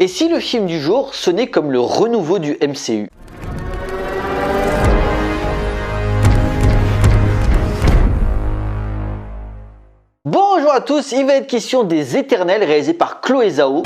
Et si le film du jour sonnait comme le renouveau du MCU? Bonjour à tous, il va être question des Éternels réalisés par Chloé Zhao.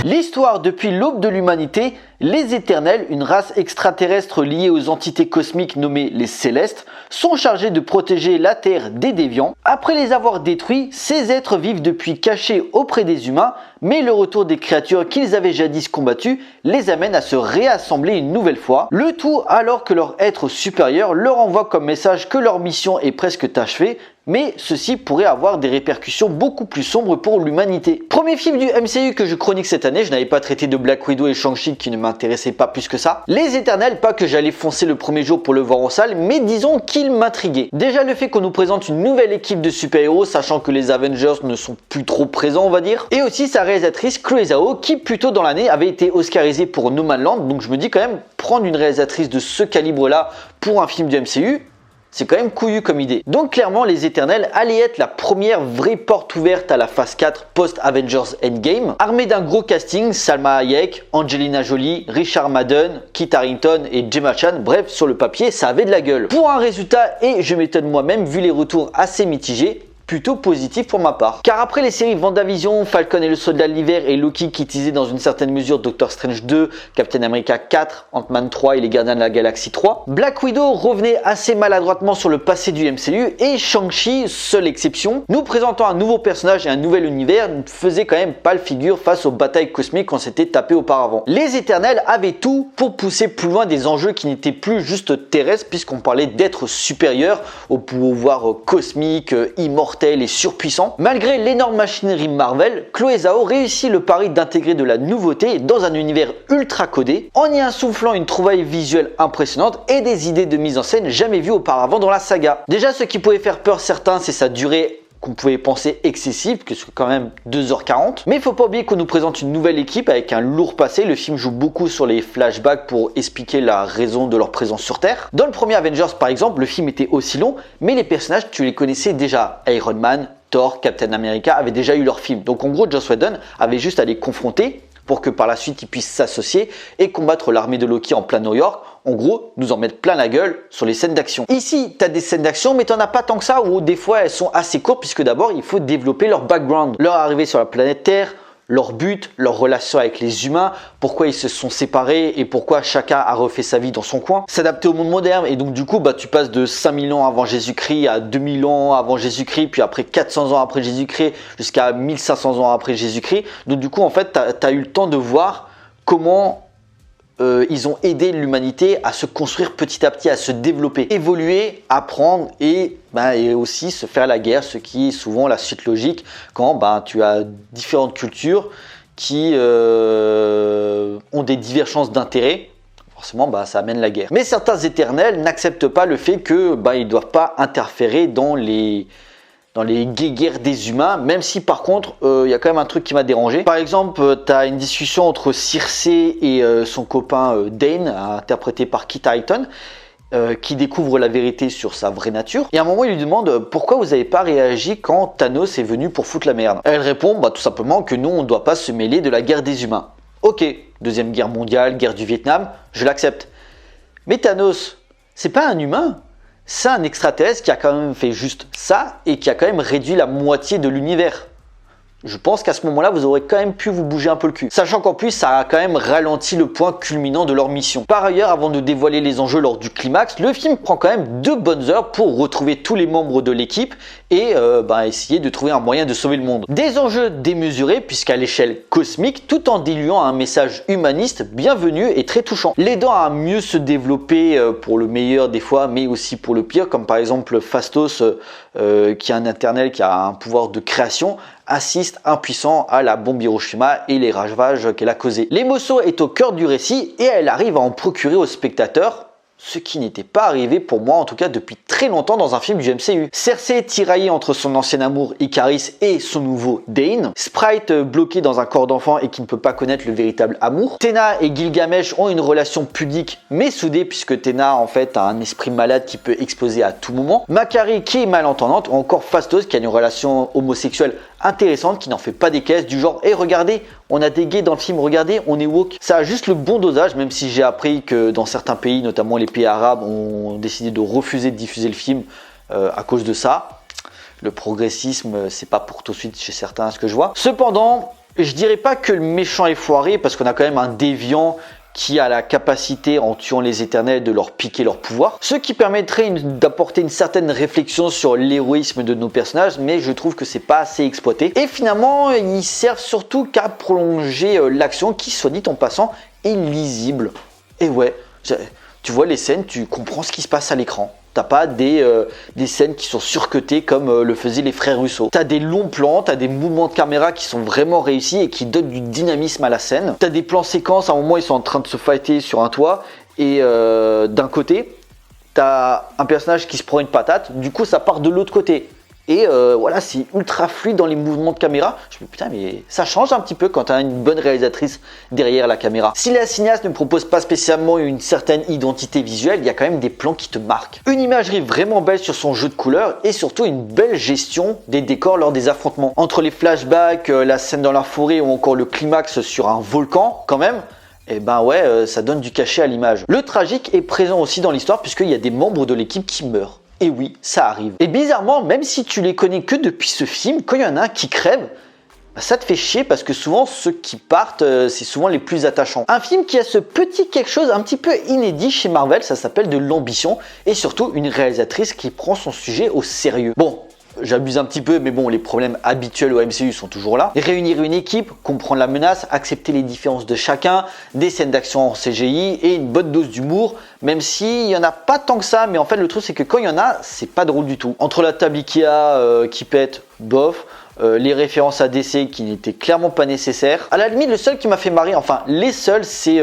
L'histoire depuis l'aube de l'humanité, les Éternels, une race extraterrestre liée aux entités cosmiques nommées les Célestes, sont chargés de protéger la Terre des déviants. Après les avoir détruits, ces êtres vivent depuis cachés auprès des humains, mais le retour des créatures qu'ils avaient jadis combattues les amène à se réassembler une nouvelle fois. Le tout alors que leur être supérieur leur envoie comme message que leur mission est presque achevée, mais ceci pourrait avoir des répercussions beaucoup plus sombres pour l'humanité. Premier film du MCU que je chronique cette année, je n'avais pas traité de Black Widow et Shang-Chi qui ne m'intéressaient pas plus que ça. Les Éternels, pas que j'allais foncer le premier jour pour le voir en salle, mais disons qu'ils m'intriguaient. Déjà le fait qu'on nous présente une nouvelle équipe de super-héros, sachant que les Avengers ne sont plus trop présents on va dire. Et aussi sa réalisatrice Chloé Zhao, qui plus tôt dans l'année avait été oscarisée pour No Man's Land, donc je me dis quand même, prendre une réalisatrice de ce calibre là pour un film du MCU, c'est quand même couillu comme idée. Donc clairement, les Éternels allaient être la première vraie porte ouverte à la phase 4 post-Avengers Endgame, armée d'un gros casting, Salma Hayek, Angelina Jolie, Richard Madden, Kit Harington et Gemma Chan, bref, sur le papier, ça avait de la gueule. Pour un résultat, et je m'étonne moi-même, vu les retours assez mitigés, plutôt positif pour ma part. Car après les séries WandaVision, Falcon et le Soldat de l'Hiver et Loki qui teasait dans une certaine mesure Doctor Strange 2, Captain America 4, Ant-Man 3 et les Gardiens de la Galaxie 3, Black Widow revenait assez maladroitement sur le passé du MCU et Shang-Chi, seule exception, nous présentant un nouveau personnage et un nouvel univers, ne faisait quand même pas le figure face aux batailles cosmiques qu'on s'était tapé auparavant. Les Éternels avaient tout pour pousser plus loin des enjeux qui n'étaient plus juste terrestres puisqu'on parlait d'êtres supérieurs au pouvoir cosmique, immortel et surpuissant. Malgré l'énorme machinerie Marvel, Chloé Zhao réussit le pari d'intégrer de la nouveauté dans un univers ultra codé en y insufflant une trouvaille visuelle impressionnante et des idées de mise en scène jamais vues auparavant dans la saga. Déjà, ce qui pouvait faire peur certains, c'est sa durée qu'on pouvait penser excessive, que c'est quand même 2h40. Mais il faut pas oublier qu'on nous présente une nouvelle équipe avec un lourd passé. Le film joue beaucoup sur les flashbacks pour expliquer la raison de leur présence sur Terre. Dans le premier Avengers par exemple, le film était aussi long, mais les personnages, tu les connaissais déjà. Iron Man, Thor, Captain America avaient déjà eu leur film. Donc en gros, Joss Whedon avait juste à les confronter pour que par la suite ils puissent s'associer et combattre l'armée de Loki en plein New York. En gros, nous en mettre plein la gueule sur les scènes d'action. Ici, tu as des scènes d'action, mais tu n'en as pas tant que ça, ou des fois elles sont assez courtes, puisque d'abord, il faut développer leur background, leur arrivée sur la planète Terre, leur but, leur relation avec les humains, pourquoi ils se sont séparés et pourquoi chacun a refait sa vie dans son coin. S'adapter au monde moderne, et donc du coup, tu passes de 5000 ans avant Jésus-Christ à 2000 ans avant Jésus-Christ, puis après 400 ans après Jésus-Christ, jusqu'à 1500 ans après Jésus-Christ. Donc du coup, en fait, tu as eu le temps de voir comment ils ont aidé l'humanité à se construire petit à petit, à se développer, évoluer, apprendre et aussi se faire la guerre, ce qui est souvent la suite logique quand tu as différentes cultures qui ont des divergences d'intérêts. Forcément, ça amène la guerre. Mais certains Éternels n'acceptent pas le fait que ils ne doivent pas interférer dans les guerres des humains, même si par contre il y a quand même un truc qui m'a dérangé. Par exemple, tu as une discussion entre Circé et son copain Dane, interprété par Kit Harington, qui découvre la vérité sur sa vraie nature. Et à un moment, il lui demande pourquoi vous n'avez pas réagi quand Thanos est venu pour foutre la merde. Elle répond tout simplement que nous, on ne doit pas se mêler de la guerre des humains. Ok, deuxième guerre mondiale, guerre du Vietnam, je l'accepte. Mais Thanos, c'est pas un humain. C'est un extraterrestre qui a quand même fait juste ça et qui a quand même réduit la moitié de l'univers. Je pense qu'à ce moment-là, vous aurez quand même pu vous bouger un peu le cul. Sachant qu'en plus, ça a quand même ralenti le point culminant de leur mission. Par ailleurs, avant de dévoiler les enjeux lors du climax, le film prend quand même 2 bonnes heures pour retrouver tous les membres de l'équipe et essayer de trouver un moyen de sauver le monde. Des enjeux démesurés puisqu'à l'échelle cosmique, tout en diluant un message humaniste bienvenu et très touchant. L'aidant à mieux se développer pour le meilleur des fois, mais aussi pour le pire, comme par exemple Phastos, qui est un Éternel qui a un pouvoir de création, assiste impuissant à la bombe Hiroshima et les ravages qu'elle a causés. L'émotion est au cœur du récit et elle arrive à en procurer aux spectateurs ce qui n'était pas arrivé pour moi en tout cas depuis très longtemps dans un film du MCU. Cersei est tiraillée entre son ancien amour Ikaris et son nouveau Dane. Sprite bloqué dans un corps d'enfant et qui ne peut pas connaître le véritable amour. Téna et Gilgamesh ont une relation pudique mais soudée puisque Téna en fait a un esprit malade qui peut exploser à tout moment. Makari qui est malentendante ou encore Phastos qui a une relation homosexuelle intéressante qui n'en fait pas des caisses du genre hey, regardez on a des gays dans le film, regardez on est woke. Ça a juste le bon dosage même si j'ai appris que dans certains pays notamment les pays arabes ont décidé de refuser de diffuser le film à cause de ça. Le progressisme c'est pas pour tout de suite chez certains ce que je vois. Cependant je dirais pas que le méchant est foiré parce qu'on a quand même un déviant qui a la capacité, en tuant les éternels, de leur piquer leur pouvoir. Ce qui permettrait d'apporter une certaine réflexion sur l'héroïsme de nos personnages, mais je trouve que c'est pas assez exploité. Et finalement, ils servent surtout qu'à prolonger l'action qui, soit dit en passant, est lisible. Et ouais, tu vois les scènes, tu comprends ce qui se passe à l'écran. T'as pas des scènes qui sont surcutées comme le faisaient les frères Russo. T'as des longs plans, t'as des mouvements de caméra qui sont vraiment réussis et qui donnent du dynamisme à la scène. T'as des plans séquences, à un moment ils sont en train de se fighter sur un toit et d'un côté, t'as un personnage qui se prend une patate, du coup ça part de l'autre côté. Et voilà, c'est ultra fluide dans les mouvements de caméra. Je me dis putain, mais ça change un petit peu quand tu as une bonne réalisatrice derrière la caméra. Si la cinéaste ne propose pas spécialement une certaine identité visuelle, il y a quand même des plans qui te marquent. Une imagerie vraiment belle sur son jeu de couleurs et surtout une belle gestion des décors lors des affrontements. Entre les flashbacks, la scène dans la forêt ou encore le climax sur un volcan, quand même. Et ben ouais, ça donne du cachet à l'image. Le tragique est présent aussi dans l'histoire puisqu'il y a des membres de l'équipe qui meurent. Et oui, ça arrive. Et bizarrement, même si tu les connais que depuis ce film, quand il y en a un qui crève, bah ça te fait chier parce que souvent ceux qui partent, c'est souvent les plus attachants. Un film qui a ce petit quelque chose un petit peu inédit chez Marvel, ça s'appelle de l'ambition et surtout une réalisatrice qui prend son sujet au sérieux. Bon, j'abuse un petit peu, mais bon, les problèmes habituels au MCU sont toujours là. Réunir une équipe, comprendre la menace, accepter les différences de chacun, des scènes d'action en CGI et une bonne dose d'humour, même s'il n'y en a pas tant que ça, mais en fait le truc c'est que quand il y en a, c'est pas drôle du tout. Entre la table Ikea qui pète, bof, les références à DC qui n'étaient clairement pas nécessaires. À la limite, le seul qui m'a fait marrer, enfin les seuls, c'est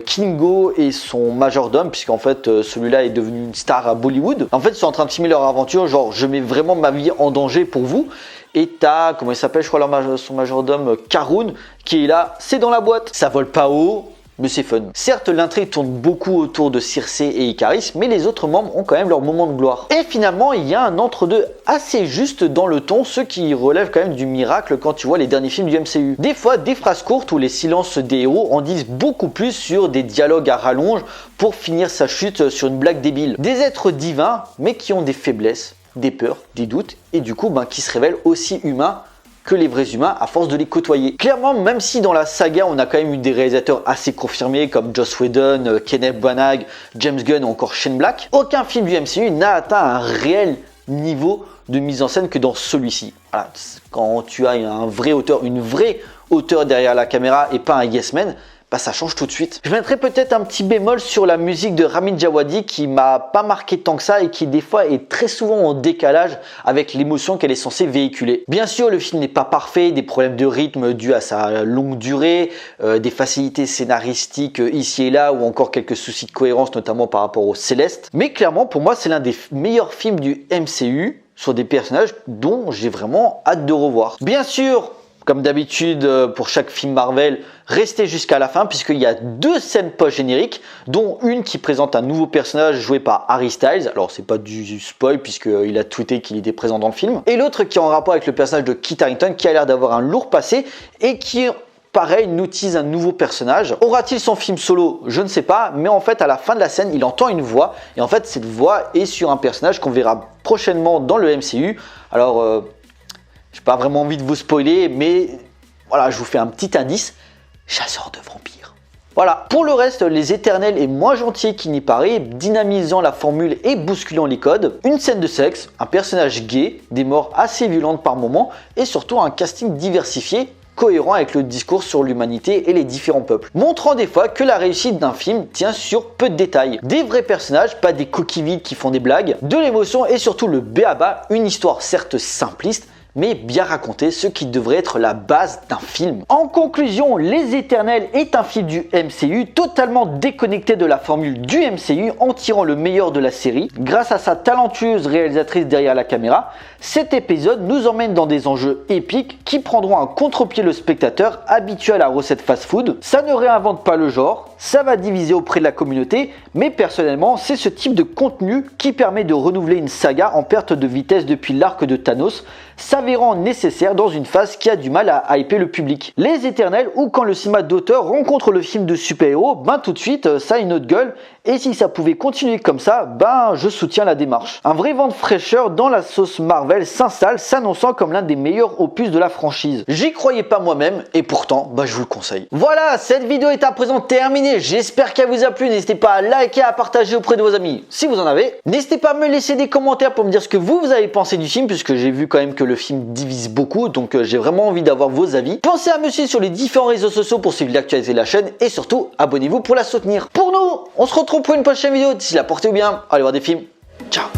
Kingo et son majordome, puisqu'en fait celui-là est devenu une star à Bollywood. En fait ils sont en train de filmer leur aventure, genre je mets vraiment ma vie en danger pour vous. Et t'as, comment il s'appelle, je crois son majordome, Karun, qui est là, c'est dans la boîte. Ça vole pas haut, mais c'est fun. Certes, l'intrigue tourne beaucoup autour de Circé et Ikaris, mais les autres membres ont quand même leur moment de gloire. Et finalement, il y a un entre-deux assez juste dans le ton, ce qui relève quand même du miracle quand tu vois les derniers films du MCU. Des fois, des phrases courtes ou les silences des héros en disent beaucoup plus sur des dialogues à rallonge pour finir sa chute sur une blague débile. Des êtres divins, mais qui ont des faiblesses, des peurs, des doutes, et du coup, qui se révèlent aussi humains que les vrais humains à force de les côtoyer. Clairement, même si dans la saga on a quand même eu des réalisateurs assez confirmés comme Joss Whedon, Kenneth Branagh, James Gunn ou encore Shane Black, aucun film du MCU n'a atteint un réel niveau de mise en scène que dans celui-ci. Voilà, quand tu as un vrai auteur, une vraie auteur derrière la caméra et pas un yes man, bah ça change tout de suite. Je mettrais peut-être un petit bémol sur la musique de Ramin Djawadi qui m'a pas marqué tant que ça et qui des fois est très souvent en décalage avec l'émotion qu'elle est censée véhiculer. Bien sûr, le film n'est pas parfait, des problèmes de rythme dus à sa longue durée, des facilités scénaristiques ici et là ou encore quelques soucis de cohérence notamment par rapport au Céleste. Mais clairement, pour moi, c'est l'un des meilleurs films du MCU sur des personnages dont j'ai vraiment hâte de revoir. Bien sûr, comme d'habitude pour chaque film Marvel, restez jusqu'à la fin puisqu'il y a 2 scènes post-génériques, dont une qui présente un nouveau personnage joué par Harry Styles. Alors c'est pas du spoil puisqu'il a tweeté qu'il était présent dans le film. Et l'autre qui est en rapport avec le personnage de Kit Harington qui a l'air d'avoir un lourd passé et qui pareil, nous utilise un nouveau personnage. Aura-t-il son film solo? Je ne sais pas, mais en fait à la fin de la scène, il entend une voix et en fait cette voix est sur un personnage qu'on verra prochainement dans le MCU. Alors j'ai pas vraiment envie de vous spoiler, mais voilà, je vous fais un petit indice. Chasseur de vampires. Voilà, pour le reste, les éternels est moins gentil qu'il n'y paraît, dynamisant la formule et bousculant les codes. Une scène de sexe, un personnage gay, des morts assez violentes par moments, et surtout un casting diversifié, cohérent avec le discours sur l'humanité et les différents peuples. Montrant des fois que la réussite d'un film tient sur peu de détails. Des vrais personnages, pas des coquilles vides qui font des blagues, de l'émotion et surtout le b.a.-ba, une histoire certes simpliste, mais bien raconté, ce qui devrait être la base d'un film. En conclusion, Les Éternels est un film du MCU totalement déconnecté de la formule du MCU en tirant le meilleur de la série. Grâce à sa talentueuse réalisatrice derrière la caméra, cet épisode nous emmène dans des enjeux épiques qui prendront à contre-pied le spectateur habitué à la recette fast-food. Ça ne réinvente pas le genre, ça va diviser auprès de la communauté, mais personnellement, c'est ce type de contenu qui permet de renouveler une saga en perte de vitesse depuis l'arc de Thanos, s'avérant nécessaire dans une phase qui a du mal à hyper le public. Les Éternels, ou quand le cinéma d'auteur rencontre le film de super-héros, ben tout de suite ça a une autre gueule, et si ça pouvait continuer comme ça, ben je soutiens la démarche. Un vrai vent de fraîcheur dans la sauce Marvel s'installe, s'annonçant comme l'un des meilleurs opus de la franchise. J'y croyais pas moi-même, et pourtant, ben je vous le conseille. Voilà, cette vidéo est à présent terminée, j'espère qu'elle vous a plu, n'hésitez pas à liker, à partager auprès de vos amis si vous en avez. N'hésitez pas à me laisser des commentaires pour me dire ce que vous avez pensé du film, puisque j'ai vu quand même que le film divise beaucoup, donc j'ai vraiment envie d'avoir vos avis. Pensez à me suivre sur les différents réseaux sociaux pour suivre l'actualité de la chaîne, et surtout, abonnez-vous pour la soutenir. Pour nous, on se retrouve pour une prochaine vidéo, d'ici là, portez-vous bien, allez voir des films, ciao.